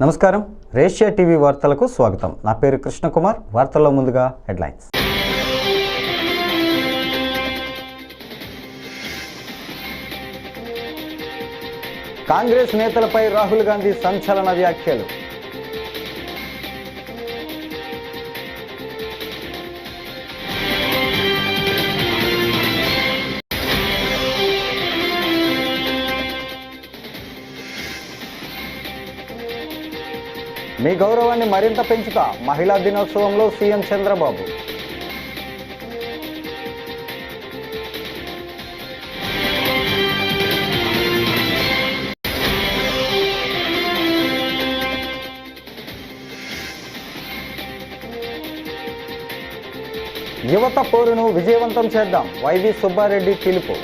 నమస్కారం, రేషియా టీవీ వార్తలకు స్వాగతం. నా పేరు కృష్ణకుమార్. వార్తల్లో ముందుగా హెడ్లైన్స్. కాంగ్రెస్ నేతలపై రాహుల్ గాంధీ సంచలన వ్యాఖ్యలు. మీ గౌరవాన్ని మరింత పెంచుతా మహిళా దినోత్సవంలో సీఎం చంద్రబాబు. యువత పోరును విజయవంతం చేద్దాం, వైవి సుబ్బారెడ్డి పిలుపు.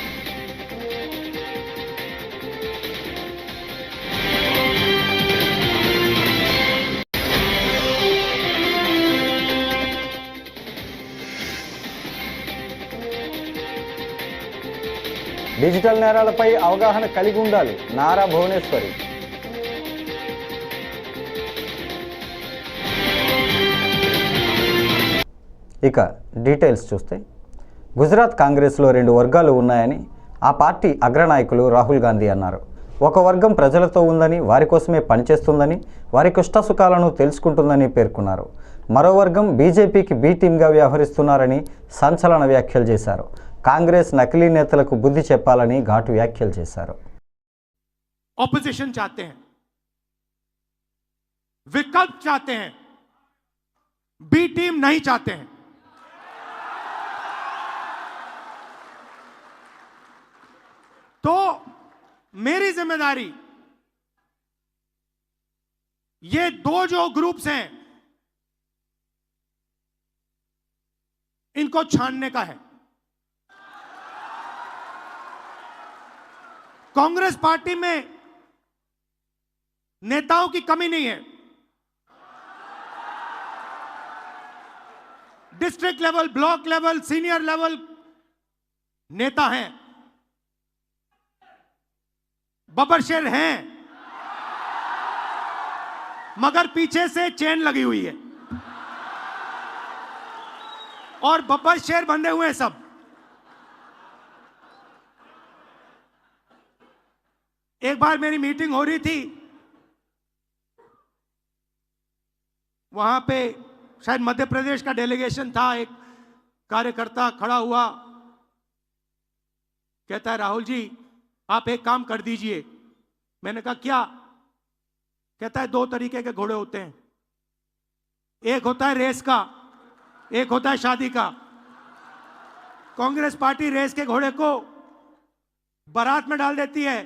డిజిటల్ నేరాలపై అవగాహన కలిగి ఉండాలి, నారా భువనేశ్వరి. ఇక డీటెయిల్స్ చూస్తే, గుజరాత్ కాంగ్రెస్లో 2 వర్గాలు ఉన్నాయని ఆ పార్టీ అగ్రనాయకులు రాహుల్ గాంధీ అన్నారు. ఒక వర్గం ప్రజలతో ఉందని, వారి కోసమే పనిచేస్తుందని, వారి కష్టసుఖాలను తెలుసుకుంటుందని పేర్కొన్నారు. మరో వర్గం బీజేపీకి బి టీమ్గా వ్యవహరిస్తున్నారని సంచలన వ్యాఖ్యలు చేశారు. కాంగ్రెస్ నకిలీ నేతలకు బుద్ధి చెప్పాలని ఘాటు వ్యాఖ్యలు చేశారు. ऑपोजिशन चाहते हैं, विकल्प चाहते हैं, बी टीम नहीं चाहते हैं. तो मेरी जिम्मेदारी ये 2 जो ग्रुप्स हैं इनको छानने का है. कांग्रेस पार्टी में नेताओं की कमी नहीं है. District level, block level, senior level नेता हैं, बब्बर हैं, मगर पीछे से चेन लगी हुई है और बब्बर शेर बंधे हुए हैं सब. एक बार मेरी मीटिंग हो रही थी, वहां पे शायद मध्य प्रदेश का डेलीगेशन था. एक कार्यकर्ता खड़ा हुआ, कहता है राहुल जी आप एक काम कर दीजिए. मैंने कहा क्या? कहता है 2 तरीके के घोड़े होते हैं, एक होता है रेस का, एक होता है शादी का. कांग्रेस पार्टी रेस के घोड़े को बारात में डाल देती है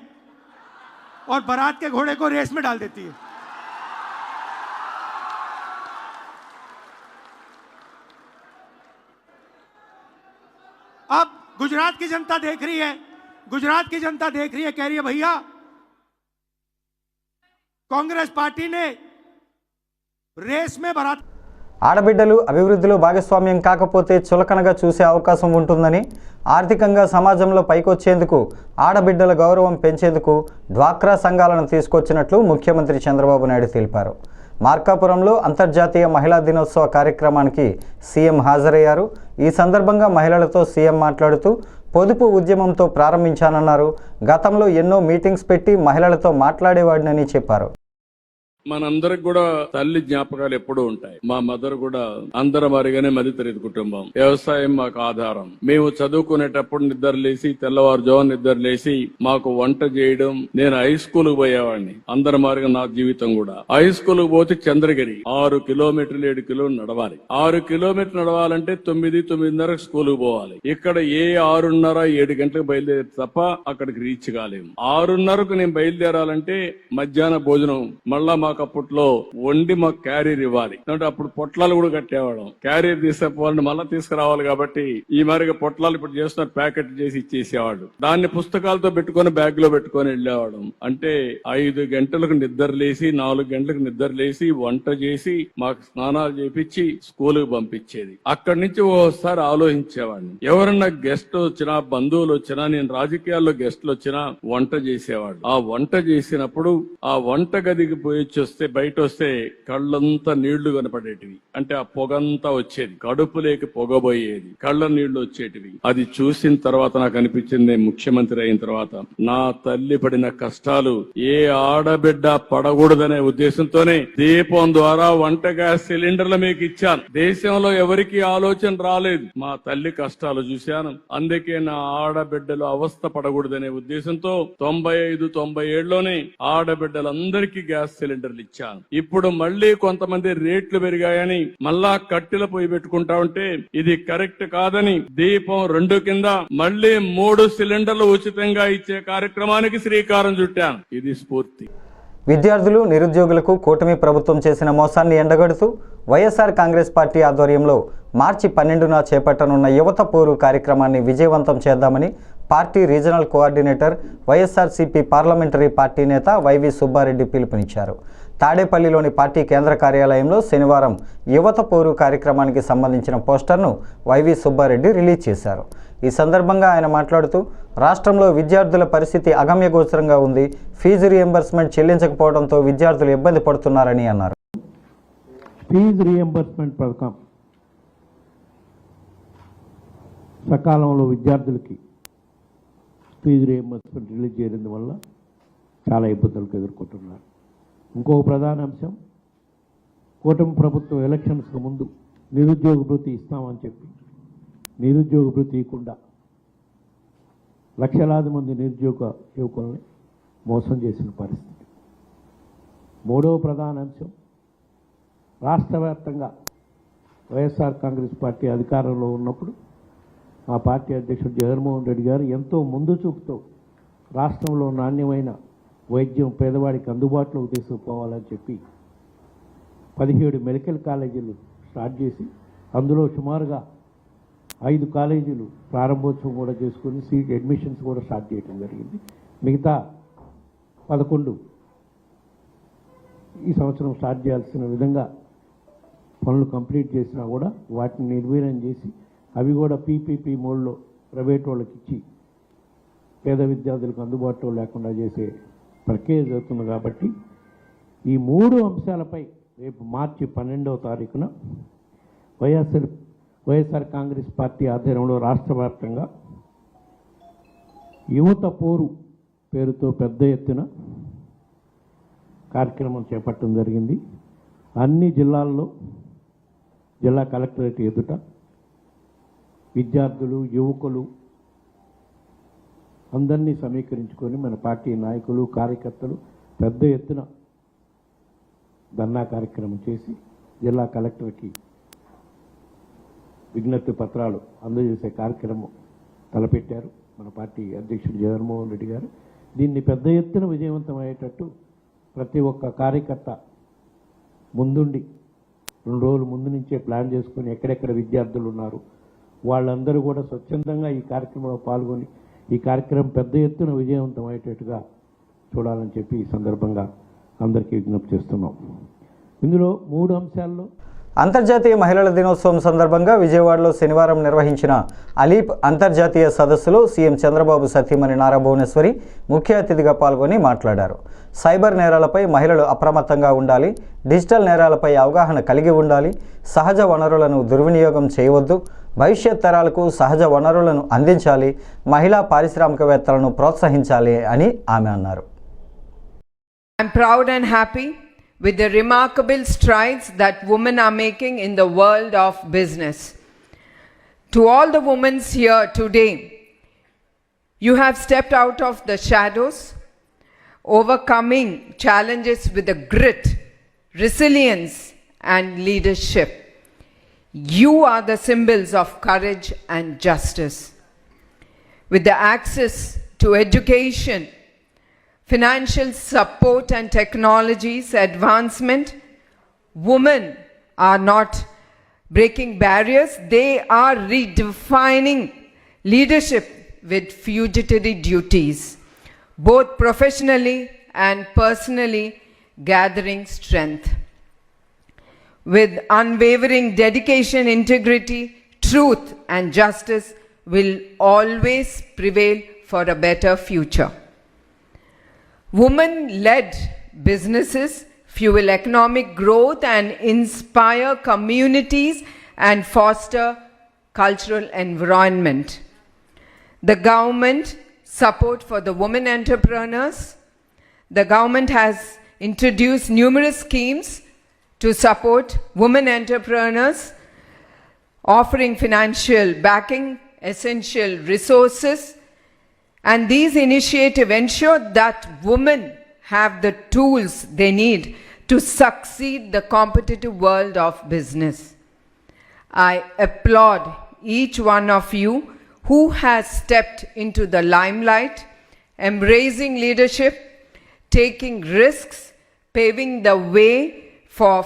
और बारात के घोड़े को रेस में डाल देती है. अब गुजरात की जनता देख रही है, गुजरात की जनता देख रही है, कह रही है भैया कांग्रेस पार्टी ने रेस में बारात. ఆడబిడ్డలు అభివృద్ధిలో భాగస్వామ్యం కాకపోతే చులకనగా చూసే అవకాశం ఉంటుందని, ఆర్థికంగా సమాజంలో పైకొచ్చేందుకు ఆడబిడ్డల గౌరవం పెంచేందుకు డ్వాక్రా సంఘాలను తీసుకొచ్చినట్లు ముఖ్యమంత్రి చంద్రబాబు నాయుడు తెలిపారు. మార్కాపురంలో అంతర్జాతీయ మహిళా దినోత్సవ కార్యక్రమానికి సీఎం హాజరయ్యారు. ఈ సందర్భంగా మహిళలతో సీఎం మాట్లాడుతూ పొదుపు ఉద్యమంతో ప్రారంభించానన్నారు. గతంలో ఎన్నో మీటింగ్స్ పెట్టి మహిళలతో మాట్లాడేవాడినని చెప్పారు. మనందరికి కూడా తల్లి జ్ఞాపకాలు ఎప్పుడూ ఉంటాయి. మా మదర్ కూడా అందరం వారిగానే మధ్యతరగతి కుటుంబం. వ్యవసాయం మాకు ఆధారం. మేము చదువుకునేటప్పుడు నిద్రలేసి తెల్లవారుజామున నిద్రలేసి మాకు వంట చేయడం. నేను హై స్కూల్ కు పోయేవాడిని, అందరం మారిగా నా జీవితం కూడా. హై స్కూల్ కు పోతే చంద్రగిరి 6 కిలోమీటర్లు 7 కిలోమీటర్లు నడవాలి. 6 కిలోమీటర్లు నడవాలంటే 9:30 స్కూల్ కు పోవాలి. ఇక్కడ ఏ 6:30 7 గంటలకు బయలుదేరి తప్ప అక్కడికి రీచ్ కాలేము. 6:30కు నేను బయలుదేరాలంటే మధ్యాహ్న భోజనం మళ్ళా మాకు అప్పట్లో వండి మాకు క్యారియర్ ఇవ్వాలి. అంటే అప్పుడు పొట్లాలు కూడా కట్టేవాళ్ళం. క్యారియర్ తీసుకుపోవాలని మళ్ళీ తీసుకురావాలి కాబట్టి ఈ మరిగా పొట్లాలు ఇప్పుడు చేస్తున్నారు, ప్యాకెట్ చేసి ఇచ్చేసేవాడు. దాన్ని పుస్తకాలతో పెట్టుకుని బ్యాగ్ లో పెట్టుకుని వెళ్ళేవాడు. అంటే 5 గంటలకు నిద్ర లేసి 4 గంటలకు నిద్ర లేసి వంట చేసి మాకు స్నానాలు చేపించి స్కూల్ కు పంపించేది. అక్కడి నుంచి ఓసారి ఆలోచించేవాడిని, ఎవరన్నా గెస్ట్ వచ్చినా బంధువులు వచ్చినా, నేను రాజకీయాల్లో గెస్ట్లు వచ్చినా వంట చేసేవాడు. ఆ వంట చేసినప్పుడు ఆ వంట గదికి పోయి వస్తే బయట వస్తే కళ్ళంతా నీళ్లు కనపడేటివి, అంటే ఆ పొగంతా వచ్చేది, కడుపులేకి పొగబోయేది, కళ్ళ నీళ్లు వచ్చేటివి. అది చూసిన తర్వాత నాకు అనిపించింది, నేను ముఖ్యమంత్రి అయిన తర్వాత నా తల్లి పడిన కష్టాలు ఏ ఆడబిడ్డ పడకూడదనే ఉద్దేశంతోనే దీపం ద్వారా వంట గ్యాస్ సిలిండర్లు మీకు ఇచ్చాను. దేశంలో ఎవరికి ఆలోచన రాలేదు, మా తల్లి కష్టాలు చూశాను. అందుకే నా ఆడబిడ్డలు అవస్థ పడకూడదనే ఉద్దేశంతో 95-97లోనే ఆడబిడ్డలందరికీ గ్యాస్ సిలిండర్లు ఇచ్చాను. ఇప్పుడు మళ్లీ కొంతమంది రేట్లు పెరిగాయని మళ్ళా కట్టెల పొయ్యి పెట్టుకుంటా ఉంటే ఇది కరెక్ట్ కాదని దీపం 2 కింద మళ్లీ 3 సిలిండర్లు ఉచితంగా ఇచ్చే కార్యక్రమానికి శ్రీకారం చుట్టాను. ఇది స్ఫూర్తి. విద్యార్థులు, నిరుద్యోగులకు కూటమి ప్రభుత్వం చేసిన మోసాన్ని ఎండగడుతూ వైఎస్ఆర్ కాంగ్రెస్ పార్టీ ఆధ్వర్యంలో మార్చి 12న చేపట్టనున్న యువత పోరు కార్యక్రమాన్ని విజయవంతం చేద్దామని party regional coordinator, YSRCP parliamentary party నేత వైవి సుబ్బారెడ్డి పిలుపునిచ్చారు. తాడేపల్లిలోని పార్టీ కేంద్ర కార్యాలయంలో శనివారం యువత పోరు కార్యక్రమానికి సంబంధించిన పోస్టర్ను వైవి సుబ్బారెడ్డి రిలీజ్ చేశారు. ఈ సందర్భంగా ఆయన మాట్లాడుతూ, రాష్ట్రంలో విద్యార్థుల పరిస్థితి అగమ్యగోచరంగా ఉంది, ఫీజు రియంబర్స్మెంట్ చెల్లించకపోవడంతో విద్యార్థులు ఇబ్బంది పడుతున్నారని అన్నారు. ఫీజు రియంబర్స్మెంట్ పథకం సకాలంలో విద్యార్థులకి ఫీజు రియంబర్స్మెంట్ రిలీజ్ చేయడం వల్ల చాలా ఇబ్బందులకు ఎదుర్కొంటున్నారు. ఇంకొక ప్రధాన అంశం, కూటమి ప్రభుత్వం ఎలక్షన్స్కి ముందు నిరుద్యోగ భృతి ఇస్తామని చెప్పి నిరుద్యోగ భృతి ఇవ్వకుండా లక్షలాది మంది నిరుద్యోగ యువకుల్ని మోసం చేసిన పరిస్థితి. మూడవ ప్రధాన అంశం, రాష్ట్ర వ్యాప్తంగా వైఎస్ఆర్ కాంగ్రెస్ పార్టీ అధికారంలో ఉన్నప్పుడు మా పార్టీ అధ్యక్షుడు జగన్మోహన్ రెడ్డి గారు ఎంతో ముందు చూపుతో రాష్ట్రంలో నాణ్యమైన వైద్యం పేదవాడికి అందుబాటులోకి తీసుకుపోవాలని చెప్పి 17 మెడికల్ కాలేజీలు స్టార్ట్ చేసి అందులో సుమారుగా 5 కాలేజీలు ప్రారంభోత్సవం కూడా చేసుకుని సీట్ అడ్మిషన్స్ కూడా స్టార్ట్ చేయడం జరిగింది. మిగతా 11 ఈ సంవత్సరం స్టార్ట్ చేయాల్సిన విధంగా పనులు కంప్లీట్ చేసినా కూడా వాటిని నిర్వీర్యం చేసి అవి కూడా పీపీపీ మోడ్లో ప్రైవేట్ వాళ్ళకి ఇచ్చి పేద విద్యార్థులకు అందుబాటులో లేకుండా చేసే ప్రక్రియ జరుగుతుంది. కాబట్టి ఈ 3 అంశాలపై రేపు మార్చి 12వ తారీఖున వైఎస్ఆర్ కాంగ్రెస్ పార్టీ ఆధ్వర్యంలో రాష్ట్ర వ్యాప్తంగా యువత పోరు పేరుతో పెద్ద ఎత్తున కార్యక్రమం చేపట్టడం జరిగింది. అన్ని జిల్లాల్లో జిల్లా కలెక్టరేట్ ఎదుట విద్యార్థులు, యువకులు అందరినీ సమీకరించుకొని మన పార్టీ నాయకులు, కార్యకర్తలు పెద్ద ఎత్తున ధర్నా కార్యక్రమం చేసి జిల్లా కలెక్టర్కి విజ్ఞప్తి పత్రాలు అందజేసే కార్యక్రమం తలపెట్టారు మన పార్టీ అధ్యక్షుడు జగన్మోహన్ రెడ్డి గారు. దీన్ని పెద్ద ఎత్తున విజయవంతం అయ్యేటట్టు ప్రతి ఒక్క కార్యకర్త ముందుండి 2 రోజుల ముందు నుంచే ప్లాన్ చేసుకొని ఎక్కడెక్కడ విద్యార్థులు ఉన్నారు వాళ్ళందరూ కూడా స్వచ్ఛందంగా ఈ కార్యక్రమంలో పాల్గొని ఈ కార్యక్రమం పెద్ద ఎత్తున విజయవంతం అయ్యేటట్టుగా చూడాలని చెప్పి ఈ సందర్భంగా అందరికీ విజ్ఞప్తి చేస్తున్నాం. ఇందులో 3 అంశాల్లో అంతర్జాతీయ మహిళల దినోత్సవం సందర్భంగా విజయవాడలో శనివారం నిర్వహించిన అలీప్ అంతర్జాతీయ సదస్సులో సీఎం చంద్రబాబు సతీమణి నారా భువనేశ్వరి ముఖ్య అతిథిగా పాల్గొని మాట్లాడారు. సైబర్ నేరాలపై మహిళలు అప్రమత్తంగా ఉండాలి, డిజిటల్ నేరాలపై అవగాహన కలిగి ఉండాలి, సహజ వనరులను దుర్వినియోగం చేయవద్దు, భవిష్యత్ తరాలకు సహజ వనరులను అందించాలి, మహిళా పారిశ్రామికవేత్తలను ప్రోత్సహించాలి అని ఆమె అన్నారు. I'm proud and happy with the remarkable strides that women are making in the world of business. To all the women here today, you have stepped out of the shadows, overcoming challenges with the grit, resilience and leadership. You are the symbols of courage and justice. With the access to education, financial support and technology's advancement, women are not breaking barriers, they are redefining leadership with fiduciary duties, both professionally and personally gathering strength. With unwavering dedication, integrity, truth and justice will always prevail for a better future. Women-led businesses fuel economic growth and inspire communities and foster cultural environment. The government support for the women entrepreneurs. The government has introduced numerous schemes to support women entrepreneurs, offering financial backing, essential resources, and these initiatives ensure that women have the tools they need to succeed the competitive world of business. I applaud each one of you who has stepped into the limelight, embracing leadership, taking risks, paving the way for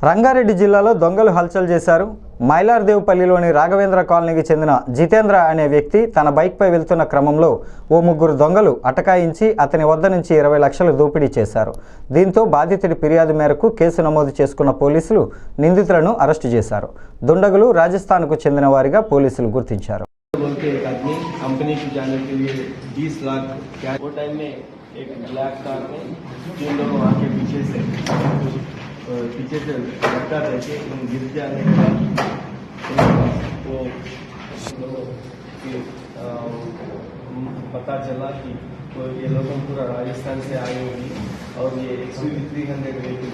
Rangareddy జిల్లాలో దొంగలు హల్చల్ చేశారు. మైలార్దేవ్పల్లిలోని రాఘవేంద్ర కాలనీకి చెందిన జితేంద్ర అనే వ్యక్తి తన బైక్పై వెళ్తున్న క్రమంలో ఓ ముగ్గురు దొంగలు అటకాయించి అతని వద్ద నుంచి 20 లక్షలు దోపిడీ చేశారు. దీంతో బాధితుడి ఫిర్యాదు మేరకు కేసు నమోదు చేసుకున్న పోలీసులు నిందితులను అరెస్టు చేశారు. దుండగులు రాజస్థాన్కు చెందిన వారిగా పోలీసులు గుర్తించారు. पीछे से धक्का देके गिर जाने के बाद वो पता चला कि तो ये लोग पूरा राजस्थान से आए होंगे और ये XUV300 व्हीकल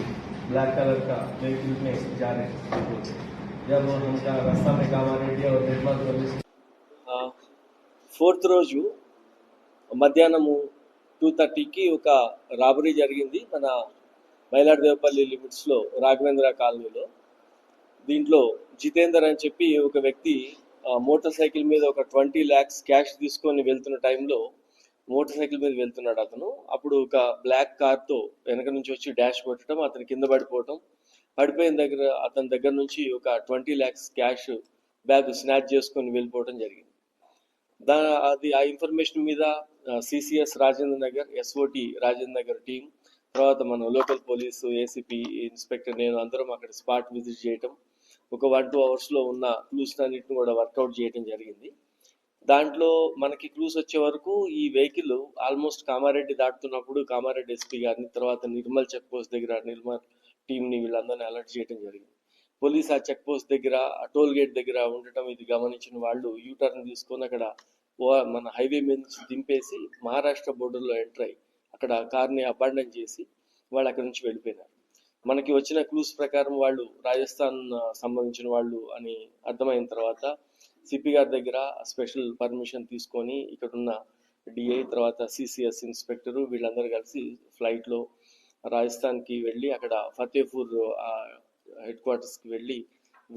ब्लैक कलर का व्हीकल में जा रहे हैं. जब उनका रास्ता में कामारेड्डी और निर्मल पुलिस 4th రోజు మధ్యాహ్నము 2:30కి ఒక రాబరీ జరిగింది మన మైలార్దేవ్పల్లి లిమిట్స్లో రాఘవేంద్ర కాలనీలో. దీంట్లో జితేందర్ అని చెప్పి ఒక వ్యక్తి మోటార్ సైకిల్ మీద ఒక 20 lakhs క్యాష్ తీసుకొని వెళ్తున్న టైంలో మోటార్ సైకిల్ మీద వెళ్తున్నాడు అతను. అప్పుడు ఒక బ్లాక్ కార్తో వెనక నుంచి వచ్చి డాష్ కొట్టడం, అతని కింద పడిపోయిన అతని దగ్గర నుంచి ఒక 20 lakhs క్యాష్ బ్యాగ్ స్నాచ్ చేసుకొని వెళ్ళిపోవడం జరిగింది. ఆ ఇన్ఫర్మేషన్ మీద CCS Rajendra Nagar, SOT Rajendra Nagar team, తర్వాత మన లోకల్ పోలీసు, ACP ఇన్స్పెక్టర్, నేను అందరం అక్కడ స్పాట్ విజిట్ చేయటం, ఒక 1-2 అవర్స్లో ఉన్న క్లూస్ అన్నిటిని కూడా వర్కౌట్ చేయడం జరిగింది. దాంట్లో మనకి క్లూస్ వచ్చే వరకు ఈ వెహికల్ ఆల్మోస్ట్ కామారెడ్డి దాటుతున్నప్పుడు కామారెడ్డి SP గారిని, తర్వాత నిర్మల్ చెక్ పోస్ట్ దగ్గర నిర్మల్ టీంని వీళ్ళందరినీ అలర్ట్ చేయడం జరిగింది. పోలీస్ ఆ చెక్ పోస్ట్ దగ్గర, ఆ టోల్ గేట్ దగ్గర ఉండటం ఇది గమనించిన వాళ్ళు యూటర్న్ తీసుకొని అక్కడ మన హైవే మీద నుంచి దింపేసి మహారాష్ట్ర బోర్డర్లో ఎంటర్ అయ్యి అక్కడ కార్ని అబాండన్ చేసి వాళ్ళు అక్కడ నుంచి వెళ్ళిపోయినారు. మనకి వచ్చిన క్లూస్ ప్రకారం వాళ్ళు రాజస్థాన్ సంబంధించిన వాళ్ళు అని అర్థమైన తర్వాత CP గారి దగ్గర స్పెషల్ పర్మిషన్ తీసుకొని ఇక్కడున్న DI, తర్వాత CCS ఇన్స్పెక్టరు వీళ్ళందరూ కలిసి ఫ్లైట్లో రాజస్థాన్కి వెళ్ళి అక్కడ ఫతేపూర్ హెడ్ క్వార్టర్స్కి వెళ్ళి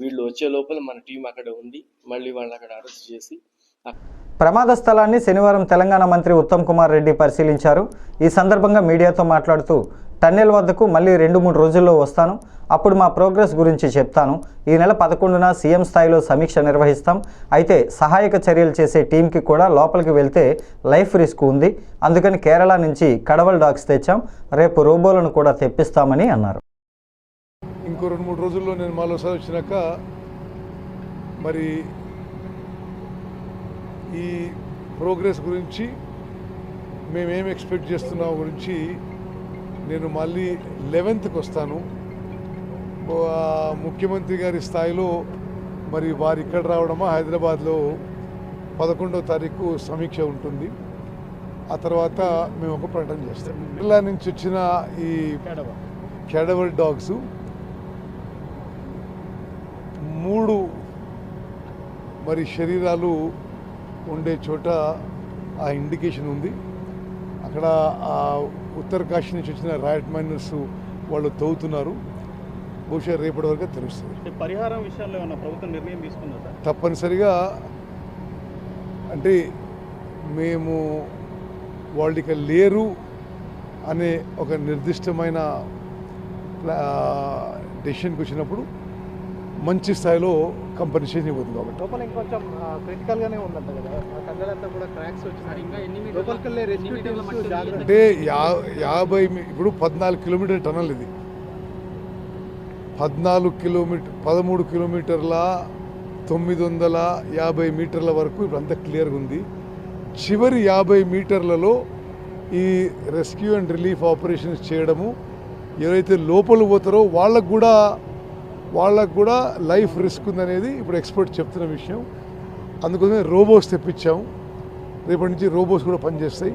వీళ్ళు వచ్చే లోపల మన టీం అక్కడ ఉంది. మళ్ళీ వాళ్ళని అక్కడ అరెస్ట్ చేసి ప్రమాద స్థలాన్ని శనివారం తెలంగాణ మంత్రి ఉత్తమ్ కుమార్ రెడ్డి పరిశీలించారు. ఈ సందర్భంగా మీడియాతో మాట్లాడుతూ టన్నెల్ వద్దకు మళ్ళీ 2-3 రోజుల్లో వస్తాను, అప్పుడు మా ప్రోగ్రెస్ గురించి చెప్తాను. ఈ నెల 11న CM స్థాయిలో సమీక్ష నిర్వహిస్తాం. అయితే సహాయక చర్యలు చేసే టీంకి కూడా లోపలికి వెళ్తే లైఫ్ రిస్క్ ఉంది, అందుకని కేరళ నుంచి కడవల్ డాగ్స్ తెచ్చాం, రేపు రోబోలను కూడా తెప్పిస్తామని అన్నారు. ఇంకో 2-3 రోజుల్లో నేను మరోసారి వచ్చినాక మరి ఈ ప్రోగ్రెస్ గురించి మేమేం ఎక్స్పెక్ట్ చేస్తున్నాం గురించి నేను మళ్ళీ 11th వస్తాను. ముఖ్యమంత్రి గారి స్థాయిలో మరి వారు ఇక్కడ రావడమా, హైదరాబాద్లో 11వ తారీఖు సమీక్ష ఉంటుంది. ఆ తర్వాత మేము ఒక ప్రకటన చేస్తాం. కేరళ నుంచి వచ్చిన ఈ క్యాడవల్ డాగ్స్ 3 మరి శరీరాలు ఉండే చోట ఆ ఇండికేషన్ ఉంది. అక్కడ ఆ ఉత్తరకాశీ నుంచి వచ్చిన రైట్ మైనర్స్ వాళ్ళు తవ్వుతున్నారు. బహుశా రేపటి వరకు తెలుస్తుంది. పరిహారం విషయాల్లో ఏమన్నా ప్రభుత్వం నిర్ణయం తీసుకుందా? తప్పనిసరిగా అంటే మేము వాళ్ళు ఇక లేరు అనే ఒక నిర్దిష్టమైన డెసిషన్కి వచ్చినప్పుడు మంచి స్థాయిలో కంపెన్సేషన్ ఇవ్వదు. కాబట్టి లోపల ఇంకొంచెం క్రిటికల్గానే ఉందంట కదా, ఆ కళ్ళంతా కూడా క్రాక్స్ వచ్చినాయి. అంటే 50 ఇప్పుడు 14 కిలోమీటర్ టనల్, ఇది 13 కిలోమీటర్ల 950 మీటర్ల వరకు ఇప్పుడు అంతా క్లియర్గా ఉంది. చివరి 50 మీటర్లలో ఈ రెస్క్యూ అండ్ రిలీఫ్ ఆపరేషన్స్ చేయడము ఎవరైతే లోపల పోతారో వాళ్ళకు కూడా లైఫ్ రిస్క్ ఉందనేది ఇప్పుడు ఎక్స్పర్ట్ చెప్తున్న విషయం. అందుకోసమే రోబోస్ తెప్పించాము. రేపటి నుంచి రోబోస్ కూడా పనిచేస్తాయి.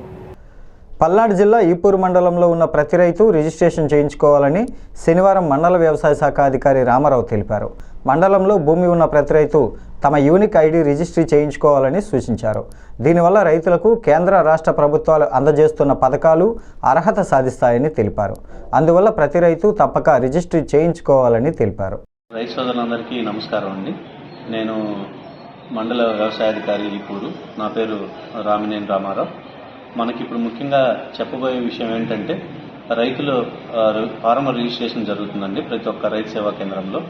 పల్నాడు జిల్లా ఈపూరు మండలంలో ఉన్న ప్రతి రైతు రిజిస్ట్రేషన్ చేయించుకోవాలని శనివారం మండల వ్యవసాయ శాఖ అధికారి రామారావు తెలిపారు. మండలంలో భూమి ఉన్న ప్రతి రైతు తమ యూనిక్ ఐడి రిజిస్ట్రీ చేయించుకోవాలని సూచించారు. దీనివల్ల రైతులకు కేంద్ర రాష్ట్ర ప్రభుత్వాలు అందజేస్తున్న పథకాలు అర్హత సాధిస్తాయని తెలిపారు. అందువల్ల ప్రతి రైతు తప్పక రిజిస్ట్రీ చేయించుకోవాలని తెలిపారు. రైతు సోదరులందరికీ నమస్కారం అండి. నేను మండల వ్యవసాయాధికారి ఈపూరు. నా పేరు రామినేని రామారావు. మనకి ఇప్పుడు ముఖ్యంగా చెప్పబోయే విషయం ఏంటంటే రైతులు ఫార్మర్ రిజిస్ట్రేషన్ జరుగుతుందండి ప్రతి ఒక్క రైతు సేవా కేంద్రంలో.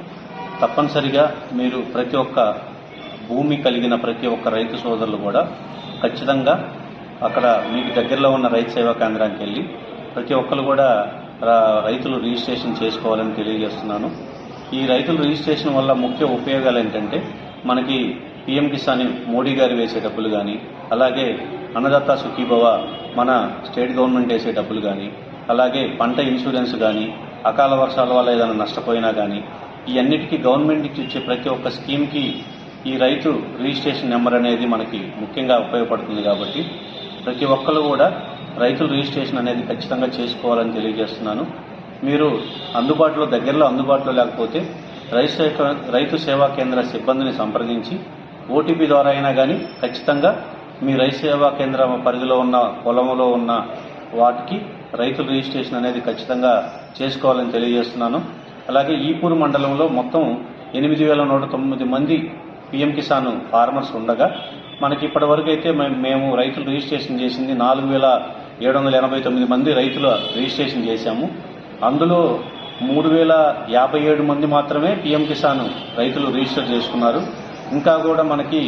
తప్పనిసరిగా మీరు ప్రతి ఒక్క భూమి కలిగిన ప్రతి ఒక్క రైతు సోదరులు కూడా ఖచ్చితంగా అక్కడ మీకు దగ్గరలో ఉన్న రైతు సేవా కేంద్రానికి వెళ్ళి ప్రతి ఒక్కరు కూడా రైతులు రిజిస్ట్రేషన్ చేసుకోవాలని తెలియజేస్తున్నాను. ఈ రైతుల రిజిస్ట్రేషన్ వల్ల ముఖ్య ఉపయోగాలు ఏంటంటే మనకి పీఎం కిసాన్ మోడీ గారు వేసే డబ్బులు కానీ, అలాగే అన్నదాత సుఖీభవ మన స్టేట్ గవర్నమెంట్ వేసే డబ్బులు కానీ, అలాగే పంట ఇన్సూరెన్స్ కానీ, అకాల వర్షాల వల్ల ఏదైనా నష్టపోయినా కానీ ఈ అన్నిటికీ గవర్నమెంట్ ఇచ్చే ప్రతి ఒక్క స్కీమ్కి ఈ రైతు రిజిస్ట్రేషన్ నెంబర్ అనేది మనకి ముఖ్యంగా ఉపయోగపడుతుంది. కాబట్టి ప్రతి ఒక్కరు కూడా రైతుల రిజిస్ట్రేషన్ అనేది ఖచ్చితంగా చేసుకోవాలని తెలియజేస్తున్నాను. మీరు దగ్గరలో అందుబాటులో లేకపోతే రైతు సేవా కేంద్ర సిబ్బందిని సంప్రదించి ఓటీపీ ద్వారా అయినా కానీ ఖచ్చితంగా మీ రైతు సేవా కేంద్రం పరిధిలో ఉన్న పొలంలో ఉన్న వాటికి రైతుల రిజిస్ట్రేషన్ అనేది ఖచ్చితంగా చేసుకోవాలని తెలియజేస్తున్నాను. అలాగే ఈపూరు మండలంలో మొత్తం 8,109 మంది పీఎం కిసాన్ ఫార్మర్స్ ఉండగా మనకి ఇప్పటివరకు అయితే మేము రైతులు రిజిస్ట్రేషన్ చేసింది 4,789 మంది రైతుల రిజిస్ట్రేషన్ చేశాము. అందులో 3,057 మంది మాత్రమే పీఎం కిసాన్ రైతులు రిజిస్టర్ చేసుకున్నారు. ఇంకా కూడా మనకి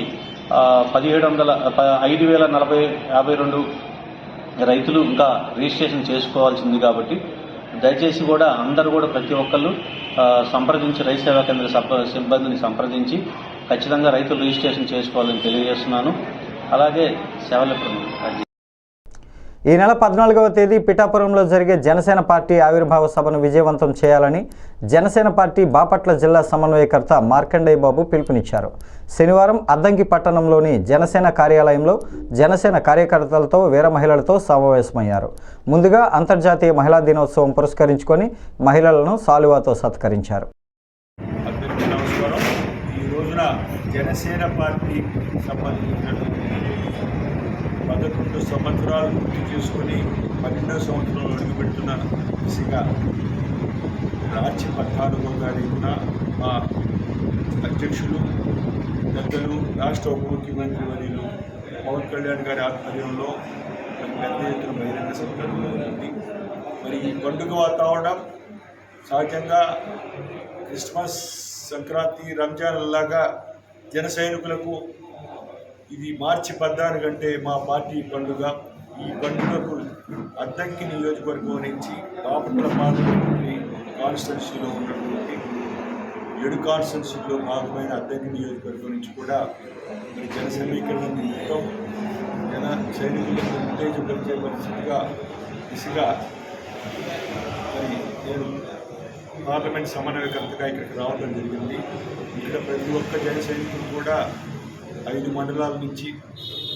5,052 రైతులు ఇంకా రిజిస్ట్రేషన్ చేసుకోవాల్సింది. కాబట్టి దయచేసి కూడా అందరూ కూడా ప్రతి ఒక్కళ్ళు సంప్రదించి రైతు సేవా కేంద్ర సిబ్బందిని సంప్రదించి ఖచ్చితంగా రైతులు రిజిస్ట్రేషన్ చేసుకోవాలని తెలియజేస్తున్నాను. అలాగే సేవల ఈ నెల 14వ తేదీ పిఠాపురంలో జరిగే జనసేన పార్టీ ఆవిర్భావ సభను విజయవంతం చేయాలని జనసేన పార్టీ బాపట్ల జిల్లా సమన్వయకర్త మార్కండేయ బాబు పిలుపునిచ్చారు. శనివారం అద్దంకి పట్టణంలోని జనసేన కార్యాలయంలో జనసేన కార్యకర్తలతో వీర మహిళలతో సమావేశమయ్యారు. ముందుగా అంతర్జాతీయ మహిళా దినోత్సవం పురస్కరించుకొని మహిళలను సాలువాతో సత్కరించారు. ఈ రోజున జనసేన పార్టీ సంబంధించినటువంటి 11 సంవత్సరాలు పూర్తి చేసుకుని 12వ సంవత్సరంలో అడుగుపెడుతున్న దిశగా మార్చి 14వ తారీఖున మా అధ్యక్షులు పెద్దలు రాష్ట్ర ఉప ముఖ్యమంత్రి వర్యులు పవన్ కళ్యాణ్ గారి ఆధ్వర్యంలో పెద్ద ఎత్తున బహిరంగ సభ ఉంది. మరి ఈ పండుగ వాతావరణం సహజంగా క్రిస్మస్, సంక్రాంతి, రంజాన్ లాగా జన సైనికులకు ఇది మార్చి 14 అంటే మా పార్టీ పండుగ. ఈ పండుగకు అద్దంకి నియోజకవర్గం నుంచి బాపట్ల పార్లమెంటరీ కాన్స్టిట్యున్సీలో ఉన్నటువంటి 7 కాన్స్టిట్యున్సీలో భాగమైన అద్దంకి నియోజకవర్గం నుంచి కూడా మరి జన సమీకరణ నిమిత్తం జన సైనికులకు ఉత్తేజపరిచే దిశగా మరి నేను పార్లమెంట్ సమన్వయకర్తగా ఇక్కడికి రావడం జరిగింది. ఇక్కడ ప్రతి ఒక్క జన సైనికులు కూడా 5 మండలాల నుంచి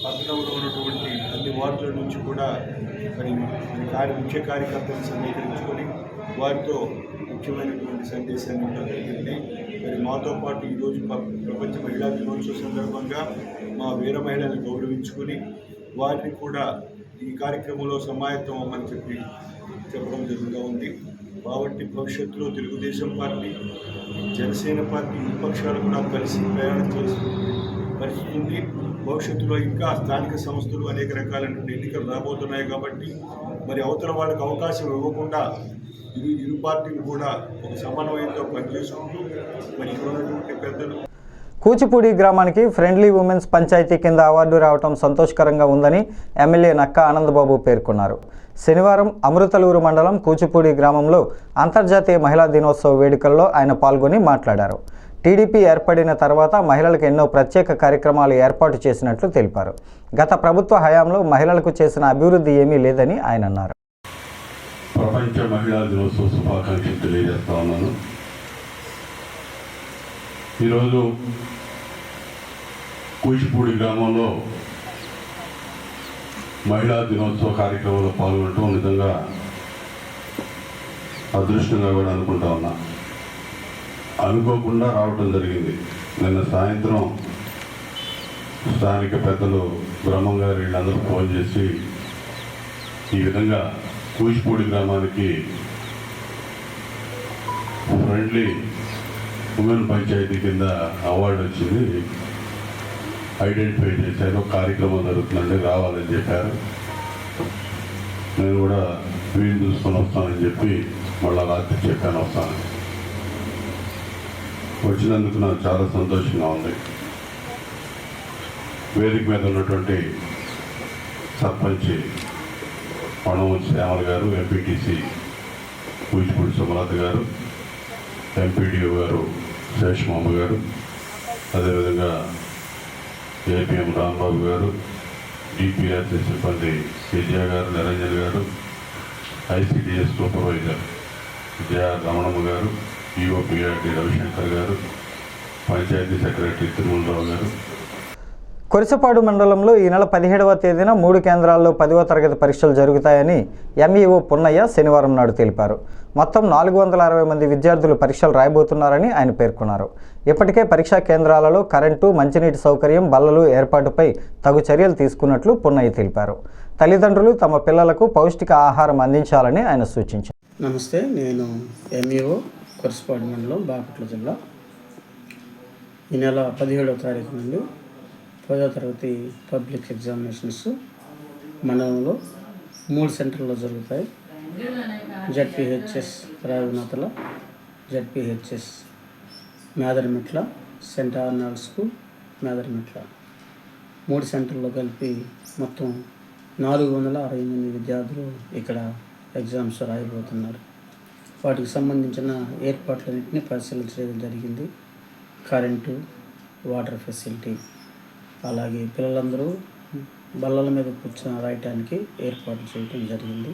పట్టణంలో ఉన్నటువంటి అన్ని వార్డుల నుంచి కూడా మరి ముఖ్య కార్యకర్తలను సమీకరించుకొని వారితో ముఖ్యమైనటువంటి సందేశాన్ని ఇవ్వడం జరిగింది. మరి మాతో పాటు ఈరోజు ప్రపంచ మహిళా దినోత్సవ సందర్భంగా మా వీర మహిళలను గౌరవించుకొని వారిని కూడా ఈ కార్యక్రమంలో సమాయత్తం అవ్వమని చెప్పడం జరుగుతూ ఉంది. కాబట్టి భవిష్యత్తులో తెలుగుదేశం పార్టీ, జనసేన పార్టీ విపక్షాలు కూడా కలిసి ప్రయాణం చేస్తుంది పరిస్థితి ఉంది. భవిష్యత్తులో ఇంకా స్థానిక సంస్థలు అనేక రకాలైన ఎన్నికలు రాబోతున్నాయి. కాబట్టి మరి అవతల వాళ్ళకి అవకాశం ఇవ్వకుండా ఇరు పార్టీలు కూడా ఒక సమన్వయంతో పనిచేసుకుంటూ మరి ఇక్కడ ఉన్నటువంటి పెద్దలు కూచిపూడి గ్రామానికి ఫ్రెండ్లీ ఉమెన్స్ పంచాయతీ కింద అవార్డు రావడం సంతోషకరంగా ఉందని ఎమ్మెల్యే నక్కా ఆనందబాబు పేర్కొన్నారు. శనివారం అమృతలూరు మండలం కూచిపూడి గ్రామంలో అంతర్జాతీయ మహిళా దినోత్సవ వేడుకల్లో ఆయన పాల్గొని మాట్లాడారు. టీడీపీ ఏర్పడిన తర్వాత మహిళలకు ఎన్నో ప్రత్యేక కార్యక్రమాలు ఏర్పాటు చేసినట్లు తెలిపారు. గత ప్రభుత్వ హయాంలో మహిళలకు చేసిన అభివృద్ధి ఏమీ లేదని ఆయన అన్నారు. ప్రపంచ మహిళా దినోత్సవ శుభాకాంక్షలు తెలియజేస్తా ఉన్నాను. ఈరోజు కూచిపూడి గ్రామంలో మహిళా దినోత్సవ కార్యక్రమంలో పాల్గొనడం నిజంగా అదృష్టంగా కూడా అనుకుంటా ఉన్నా. అనుకోకుండా రావటం జరిగింది. నిన్న సాయంత్రం స్థానిక పెద్దలు బ్రహ్మం గారు వీళ్ళందరూ ఫోన్ చేసి ఈ విధంగా కూచిపూడి గ్రామానికి ఫ్రెండ్లీ ఉమెన్ పంచాయతీ కింద అవార్డు వచ్చింది, ఐడెంటిఫై చేశారు, కార్యక్రమం జరుగుతుందండి రావాలని చెప్పారు. నేను కూడా వీలు చూసుకొని వస్తానని చెప్పి మళ్ళా రాత్రి చెప్పాను వస్తాను. వచ్చినందుకు నాకు చాలా సంతోషంగా ఉంది. వేదిక మీద ఉన్నటువంటి సర్పంచ్ పణవంశి శ్యామల గారు, ఎంపీటీసీ కూచిపూడి సుమలత గారు, ఎంపీడీఓ గారు శేషమామ గారు, అదేవిధంగా ఏపీఎం రాంబాబు గారు, డిపిఆర్సీ సిబ్బంది విజయ గారు, నిరంజన్ గారు, ఐసిడిఎస్ సూపర్వైజర్ జేఆర్ రమణమ్మ గారు, ఈఓపీఆర్డి రవిశంకర్ గారు, పంచాయతీ సెక్రటరీ తిరుమలరావు గారు. కొరిసపాడు మండలంలో ఈ నెల 17వ తేదీన 3 కేంద్రాల్లో 10వ తరగతి పరీక్షలు జరుగుతాయని ఎంఈఓ పున్నయ్య శనివారం నాడు తెలిపారు. మొత్తం 460 మంది విద్యార్థులు పరీక్షలు రాయబోతున్నారని ఆయన పేర్కొన్నారు. ఇప్పటికే పరీక్షా కేంద్రాలలో కరెంటు, మంచినీటి సౌకర్యం, బల్లలు ఏర్పాటుపై తగు చర్యలు తీసుకున్నట్లు పున్నయ్య తెలిపారు. తల్లిదండ్రులు తమ పిల్లలకు పౌష్టిక ఆహారం అందించాలని ఆయన సూచించారు. నమస్తే, నేను ఎంఈఓ కొరిసపాడు మండలం, బాపట్ల జిల్లా. ఈ నెల 17వ తారీఖు నుండి 10వ తరగతి పబ్లిక్ ఎగ్జామినేషన్స్ మండలంలో 3 సెంటర్లో జరుగుతాయి. ZPHS Ravinathala, ZPHS Medarametla, saint Arnold school Medarametla 3 సెంటర్లో కలిపి మొత్తం 460 మంది విద్యార్థులు ఇక్కడ ఎగ్జామ్స్ రాయబోతున్నారు. వాటికి సంబంధించిన ఏర్పాట్లన్నింటినీ పరిశీలించడం జరిగింది. కరెంటు, వాటర్ ఫెసిలిటీ, అలాగే పిల్లలందరూ బల్లల మీద కూర్చొని రాయటానికి ఏర్పాట్లు చేయడం జరిగింది.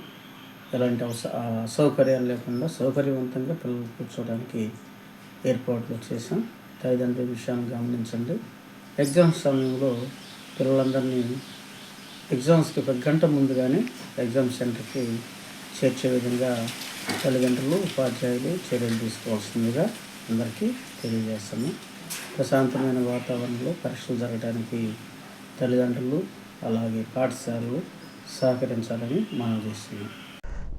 ఎలాంటి అసౌకర్యాలు లేకుండా సౌకర్యవంతంగా పిల్లలు కూర్చోవడానికి ఏర్పాట్లు చేసాం. తల్లిదండ్రుల విషయాన్ని గమనించండి. ఎగ్జామ్స్ సమయంలో పిల్లలందరినీ ఎగ్జామ్స్కి 1 గంట ముందుగానే ఎగ్జామ్ సెంటర్కి చేర్చే విధంగా తల్లిదండ్రులు, ఉపాధ్యాయులు చర్యలు తీసుకోవాల్సిందిగా అందరికీ తెలియజేస్తాము. ప్రశాంతమైన వాతావరణంలో పరీక్షలు జరగడానికి తల్లిదండ్రులు అలాగే పాఠశాలలు సహకరించాలని మనం చేస్తున్నాం.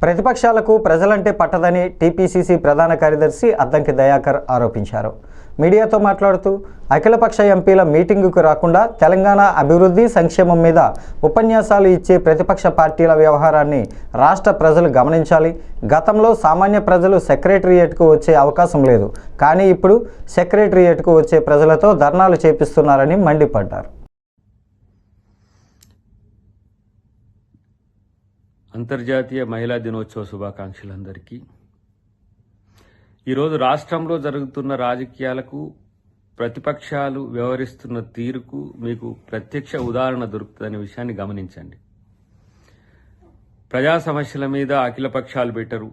ప్రతిపక్షాలకు ప్రజలంటే పట్టదని టీపీసీసీ ప్రధాన కార్యదర్శి అద్దంకి దయాకర్ ఆరోపించారు. మీడియాతో మాట్లాడుతూ అఖిలపక్ష ఎంపీల మీటింగుకు రాకుండా తెలంగాణ అభివృద్ధి, సంక్షేమం మీద ఉపన్యాసాలు ఇచ్చే ప్రతిపక్ష పార్టీల వ్యవహారాన్ని రాష్ట్ర ప్రజలు గమనించాలి. గతంలో సామాన్య ప్రజలు సెక్రటరియేట్కు వచ్చే అవకాశం లేదు, కానీ ఇప్పుడు సెక్రటరియేట్కు వచ్చే ప్రజలతో ధర్నాలు చేపిస్తున్నారని మండిపడ్డారు. అంతర్జాతీయ మహిళా దినోత్సవ శుభాకాంక్షలు అందరికీ. ఈరోజు రాష్ట్రంలో జరుగుతున్న రాజకీయాలకు, ప్రతిపక్షాలు వ్యవహరిస్తున్న తీరుకు మీకు ప్రత్యక్ష ఉదాహరణ దొరుకుతుందనే విషయాన్ని గమనించండి. ప్రజా సమస్యల మీద అఖిలపక్షాలు పెట్టరు,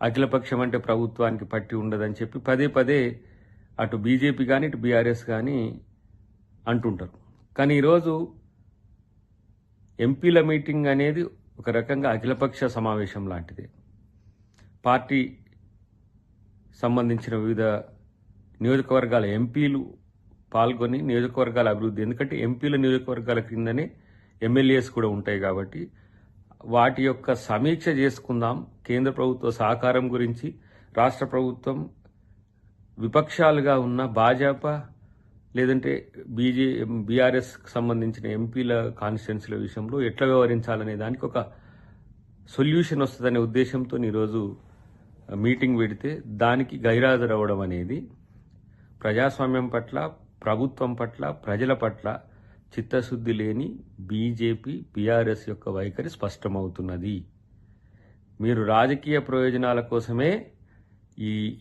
అఖిలపక్షం అంటే ప్రభుత్వానికి పట్టి ఉండదని చెప్పి పదే పదే అటు బీజేపీ కానీ ఇటు బీఆర్ఎస్ కానీ అంటుంటారు. కానీ ఈరోజు ఎంపీల మీటింగ్ అనేది ఒక రకంగా అఖిలపక్ష సమావేశం లాంటిదే. పార్టీ సంబంధించిన వివిధ నియోజకవర్గాల ఎంపీలు పాల్గొని నియోజకవర్గాల అభివృద్ధి, ఎందుకంటే ఎంపీల నియోజకవర్గాల కిందనే ఎమ్మెల్యేస్ కూడా ఉంటాయి కాబట్టి వాటి యొక్క సమీక్ష చేసుకుందాం. కేంద్ర ప్రభుత్వ సహకారం గురించి, రాష్ట్ర ప్రభుత్వం విపక్షాలుగా ఉన్న భాజపా లేదంటే బీఆర్ఎస్ సంబంధించిన ఎంపీల కాన్స్టిట్యున్సీల విషయంలో ఎట్లా వ్యవహరించాలనే దానికి ఒక సొల్యూషన్ వస్తుందనే ఉద్దేశంతో ఈరోజు మీటింగ్ పెడితే దానికి గైరాజరవడం అనేది ప్రజాస్వామ్యం పట్ల, ప్రభుత్వం పట్ల, ప్రజల పట్ల చిత్తశుద్ధి లేని బీజేపీ, బీఆర్ఎస్ యొక్క వైఖరి స్పష్టమవుతున్నది. మీరు రాజకీయ ప్రయోజనాల కోసమే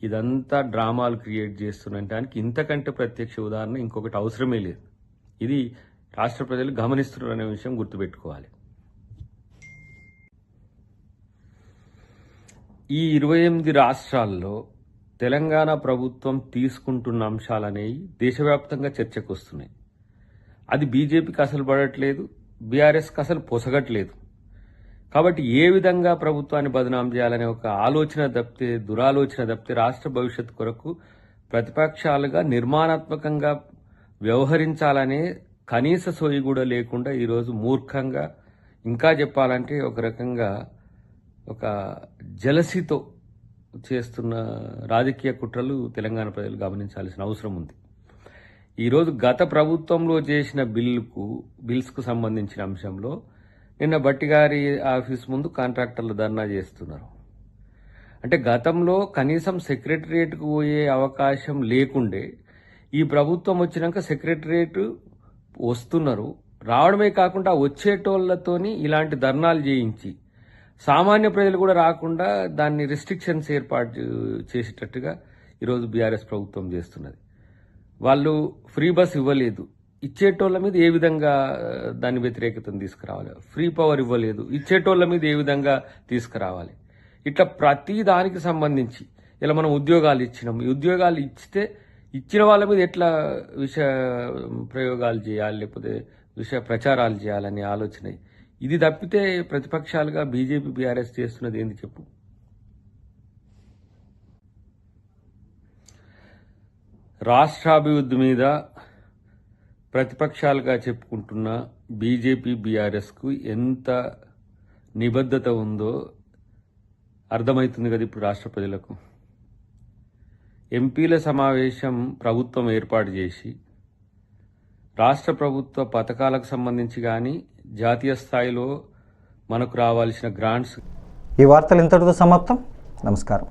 ఇదంతా డ్రామాలు క్రియేట్ చేస్తున్నడానికి ఇంతకంటే ప్రత్యక్ష ఉదాహరణ ఇంకొకటి అవసరమే లేదు. ఇది రాష్ట్ర ప్రజలు గమనిస్తున్నారు అనే విషయం గుర్తుపెట్టుకోవాలి. ఈ 28 రాష్ట్రాల్లో తెలంగాణ ప్రభుత్వం తీసుకుంటున్న అంశాలనేవి దేశవ్యాప్తంగా చర్చకు వస్తున్నాయి. అది బీజేపీకి అసలు పడట్లేదు, బీఆర్ఎస్కి అసలు పొసగట్లేదు. కాబట్టి ఏ విధంగా ప్రభుత్వాన్ని బదనాం చేయాలనే ఒక ఆలోచన తప్పితే, దురాలోచన తప్పితే రాష్ట్ర భవిష్యత్తు కొరకు ప్రతిపక్షాలుగా నిర్మాణాత్మకంగా వ్యవహరించాలనే కనీస సోయి కూడా లేకుండా ఈరోజు మూర్ఖంగా, ఇంకా చెప్పాలంటే ఒక రకంగా ఒక జలసితో చేస్తున్న రాజకీయ కుట్రలు తెలంగాణ ప్రజలు గమనించాల్సిన అవసరం ఉంది. ఈరోజు గత ప్రభుత్వంలో చేసిన బిల్స్కు సంబంధించిన అంశంలో నిన్న భట్టి గారి ఆఫీస్ ముందు కాంట్రాక్టర్లు ధర్నా చేస్తున్నారు. అంటే గతంలో కనీసం సెక్రటరియట్కు పోయే అవకాశం లేకుండే ఈ ప్రభుత్వం వచ్చినాక సెక్రటరియట్ వస్తున్నారు. రావడమే కాకుండా వచ్చేటోళ్లతోని ఇలాంటి ధర్నాలు చేయించి సామాన్య ప్రజలు కూడా రాకుండా దాన్ని రిస్ట్రిక్షన్స్ ఏర్పాటు చేసేటట్టుగా ఈరోజు బీఆర్ఎస్ ప్రభుత్వం చేస్తున్నది. వాళ్ళు ఫ్రీ బస్ ఇవ్వలేదు, ఇచ్చేటోళ్ల మీద ఏ విధంగా దాని వ్యతిరేకతను తీసుకురావాలి. ఫ్రీ పవర్ ఇవ్వలేదు, ఇచ్చేటోళ్ల మీద ఏ విధంగా తీసుకురావాలి. ఇట్లా ప్రతి దానికి సంబంధించి ఇలా మనం ఉద్యోగాలు ఇచ్చినాం, ఈ ఉద్యోగాలు ఇచ్చిన వాళ్ళ మీద ఎట్లా విష ప్రయోగాలు చేయాలి, లేకపోతే విష ప్రచారాలు చేయాలనే ఆలోచన. ఇది తప్పితే ప్రతిపక్షాలుగా బీజేపీ బీఆర్ఎస్ చేస్తున్నది ఏంది చెప్పు? రాష్ట్రాభివృద్ధి మీద ప్రతిపక్షాలుగా చెప్పుకుంటున్న బీజేపీ బీఆర్ఎస్కు ఎంత నిబద్ధత ఉందో అర్థమవుతుంది కదా ఇప్పుడు రాష్ట్ర ప్రజలకు. ఎంపీల సమావేశం ప్రభుత్వం ఏర్పాటు చేసి రాష్ట్ర ప్రభుత్వ పథకాలకు సంబంధించి కానీ జాతీయ స్థాయిలో మనకు రావాల్సిన గ్రాంట్స్. ఈ వార్తలు ఇంతటితో సమాప్తం. నమస్కారం.